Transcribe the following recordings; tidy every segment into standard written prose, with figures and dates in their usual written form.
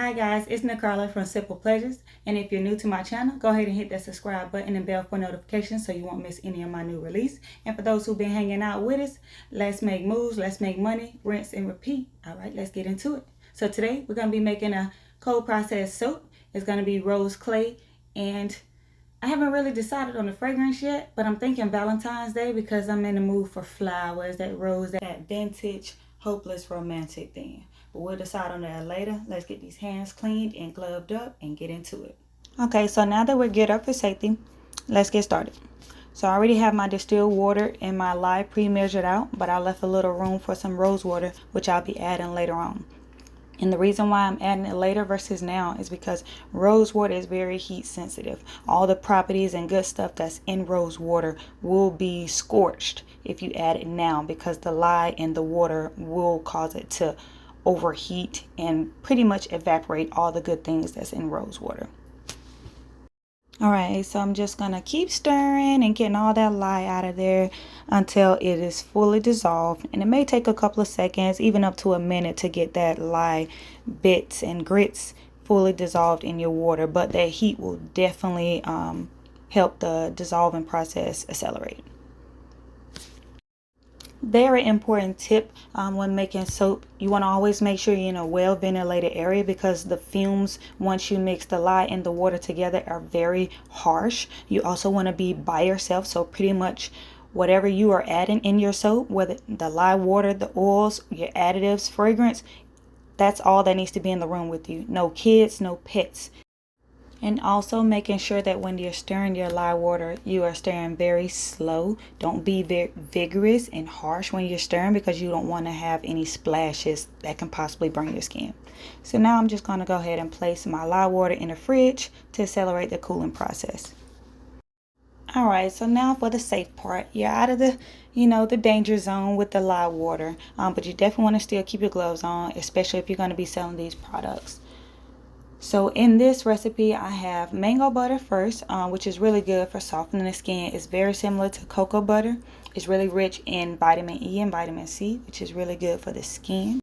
Hi guys, it's Nicola from Simple Pleasures, and if you're new to my channel, go ahead and hit that subscribe button and bell for notifications so you won't miss any of my new release. And for those who've been hanging out with us, let's make moves, let's make money, rinse and repeat. All right, let's get into it. So today we're going to be making a cold processed soap. It's going to be rose clay, and I haven't really decided on the fragrance yet, but I'm thinking Valentine's Day because I'm in the mood for flowers, that rose, that vintage, hopeless romantic thing. But we'll decide on that later. Let's get these hands cleaned and gloved up and get into it. Okay, so now that we're geared up for safety, let's get started. So I already have my distilled water and my lye pre-measured out, but I left a little room for some rose water, which I'll be adding later on. And the reason why I'm adding it later versus now is because rose water is very heat sensitive. All the properties and good stuff that's in rose water will be scorched if you add it now, because the lye and the water will cause it to overheat and pretty much evaporate all the good things that's in rose water. Alright, so I'm just going to keep stirring and getting all that lye out of there until it is fully dissolved. And it may take a couple of seconds, even up to a minute, to get that lye bits and grits fully dissolved in your water. But that heat will definitely help the dissolving process accelerate. Very important tip when making soap: you want to always make sure you're in a well ventilated area, because the fumes, once you mix the lye and the water together, are very harsh. You also want to be by yourself, so pretty much whatever you are adding in your soap, whether the lye, water, the oils, your additives, fragrance, that's all that needs to be in the room with you. No kids, no pets. And also making sure that when you're stirring your lye water, you are stirring very slow. Don't be very vigorous and harsh when you're stirring, because you don't want to have any splashes that can possibly burn your skin. So now I'm just going to go ahead and place my lye water in the fridge to accelerate the cooling process. Alright, so now for the safe part. You're out of the, the danger zone with the lye water. But you definitely want to still keep your gloves on, especially if you're going to be selling these products. So in this recipe, I have mango butter first, which is really good for softening the skin. It's very similar to cocoa butter. It's really rich in vitamin E and vitamin C, which is really good for the skin.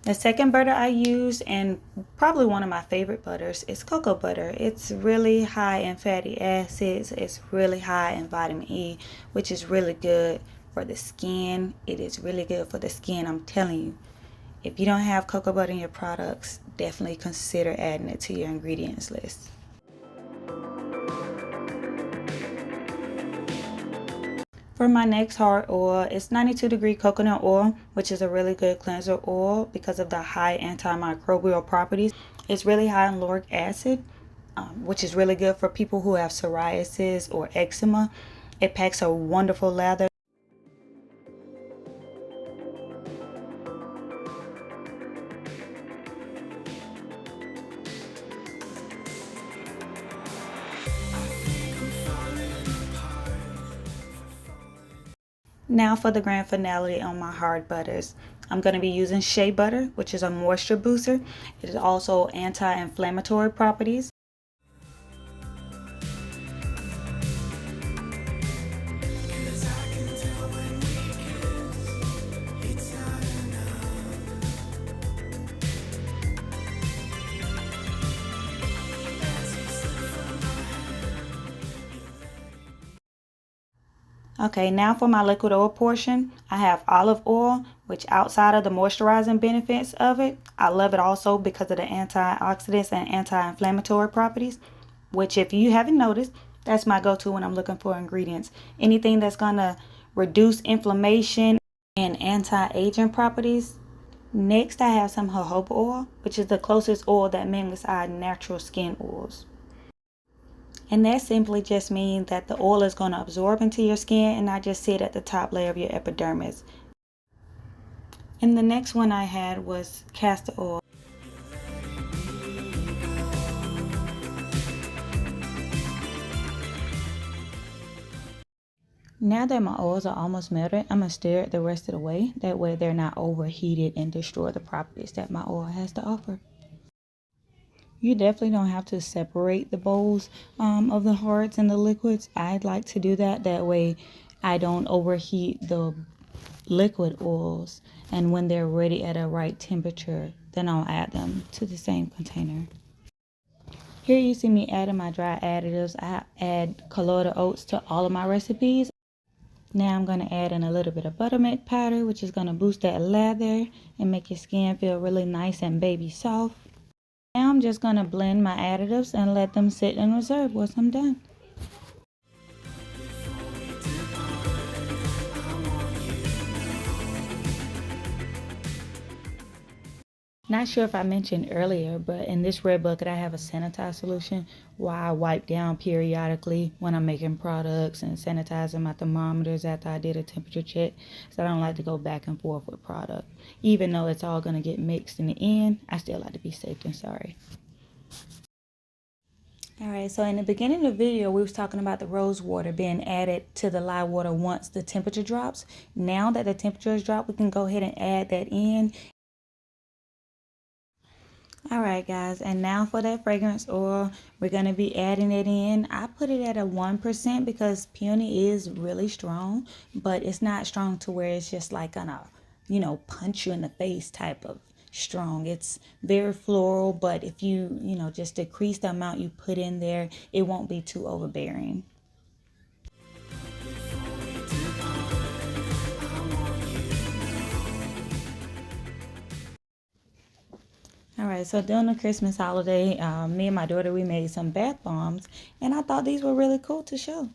The second butter I use, and probably one of my favorite butters, is cocoa butter. It's really high in fatty acids. It's really high in vitamin E, which is really good for the skin. It is really good for the skin, I'm telling you. If you don't have cocoa butter in your products, definitely consider adding it to your ingredients list. For my next hard oil, it's 92-degree coconut oil, which is a really good cleanser oil because of the high antimicrobial properties. It's really high in lauric acid, which is really good for people who have psoriasis or eczema. It packs a wonderful lather. Now for the grand finale on my hard butters. I'm going to be using shea butter, which is a moisture booster. It is also anti-inflammatory properties. Okay, now for my liquid oil portion, I have olive oil, which outside of the moisturizing benefits of it, I love it also because of the antioxidants and anti-inflammatory properties, which, if you haven't noticed, that's my go-to when I'm looking for ingredients. Anything that's going to reduce inflammation and anti-aging properties. Next, I have some jojoba oil, which is the closest oil that mimics our natural skin oils. And that simply just means that the oil is going to absorb into your skin and not just sit at the top layer of your epidermis. And the next one I had was castor oil. Now that my oils are almost melted, I'm going to stir it the rest of the way. That way they're not overheated and destroy the properties that my oil has to offer. You definitely don't have to separate the bowls of the hards and the liquids. I'd like to do that. That way I don't overheat the liquid oils. And when they're ready at a right temperature, then I'll add them to the same container. Here you see me adding my dry additives. I add colloidal oats to all of my recipes. Now I'm going to add in a little bit of buttermilk powder, which is going to boost that lather and make your skin feel really nice and baby soft. Now I'm just going to blend my additives and let them sit in reserve once I'm done. Not sure if I mentioned earlier, but in this red bucket I have a sanitize solution where I wipe down periodically when I'm making products and sanitizing my thermometers after I did a temperature check. So I don't like to go back and forth with product. Even though it's all going to get mixed in the end, I still like to be safe than sorry. Alright, so in the beginning of the video, we was talking about the rose water being added to the lye water once the temperature drops. Now that the temperature has dropped, we can go ahead and add that in. Alright guys, and now for that fragrance oil, we're going to be adding it in. I put it at a 1% because peony is really strong, but it's not strong to where it's just like gonna, punch you in the face type of strong. It's very floral, but if you, just decrease the amount you put in there, it won't be too overbearing. Alright, so during the Christmas holiday, me and my daughter, we made some bath bombs, and I thought these were really cool to show.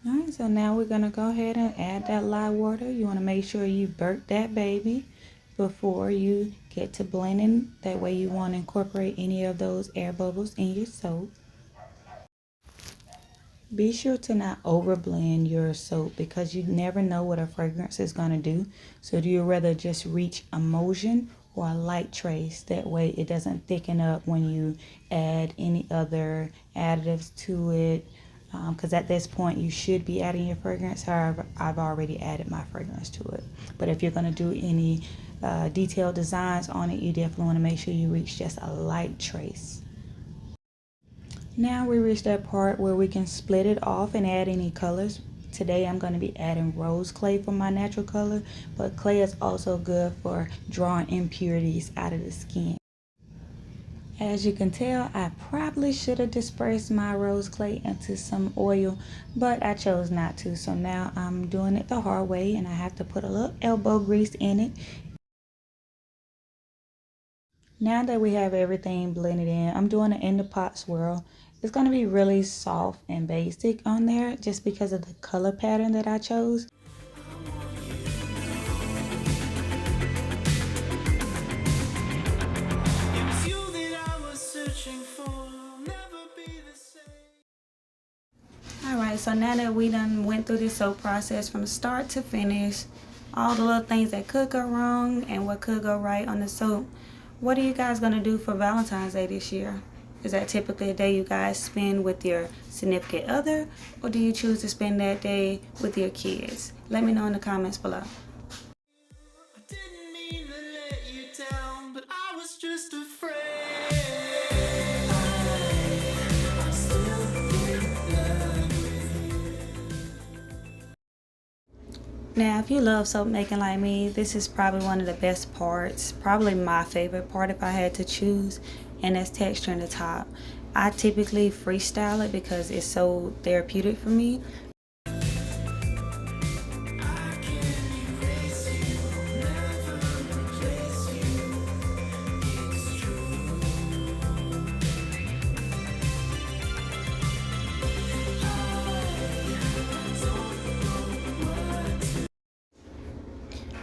Alright, so now we're going to go ahead and add that lye water. You want to make sure you burp that baby before you get to blending. That way you won't incorporate any of those air bubbles in your soap. Be sure to not over blend your soap because you never know what a fragrance is going to do. So do you rather just reach emulsion or a light trace? That way it doesn't thicken up when you add any other additives to it. Because at this point you should be adding your fragrance. However, I've already added my fragrance to it. But if you're going to do any detailed designs on it, you definitely want to make sure you reach just a light trace. Now we reach that part where we can split it off and add any colors. Today I'm going to be adding rose clay for my natural color, but clay is also good for drawing impurities out of the skin. As you can tell, I probably should have dispersed my rose clay into some oil, but I chose not to. So now I'm doing it the hard way and I have to put a little elbow grease in it. Now that we have everything blended in, I'm doing an in the pot swirl. It's going to be really soft and basic on there just because of the color pattern that I chose. Alright, so now that we done went through this soap process from start to finish, all the little things that could go wrong and what could go right on the soap, what are you guys going to do for Valentine's Day this year? Is that typically a day you guys spend with your significant other, or do you choose to spend that day with your kids? Let me know in the comments below. I didn't mean to let you down, but I was just afraid. Now, if you love soap making like me, this is probably one of the best parts, probably my favorite part if I had to choose, and that's texturing the top. I typically freestyle it because it's so therapeutic for me.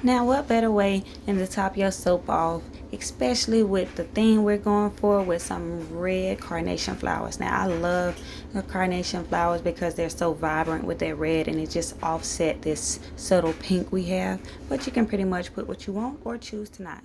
Now, what better way than to top your soap off, especially with the theme we're going for, with some red carnation flowers. Now, I love the carnation flowers because they're so vibrant with that red, and it just offset this subtle pink we have. But you can pretty much put what you want or choose to not.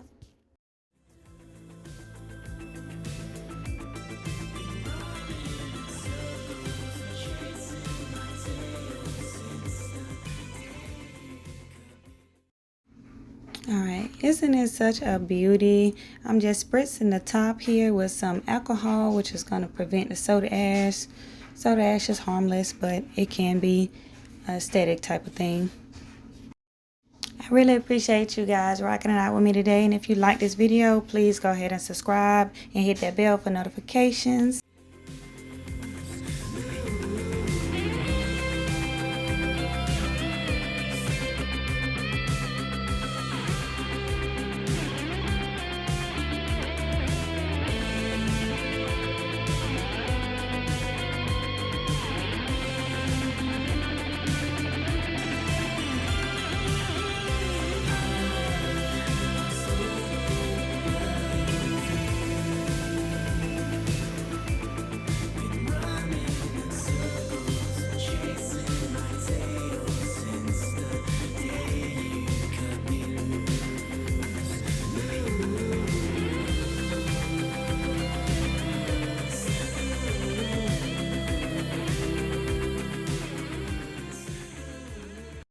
Alright, Isn't it such a beauty? I'm just spritzing the top here with some alcohol, which is going to prevent the soda ash. Soda ash is harmless, but it can be a aesthetic type of thing. I really appreciate you guys rocking it out with me today. And if you like this video, please go ahead and subscribe and hit that bell for notifications.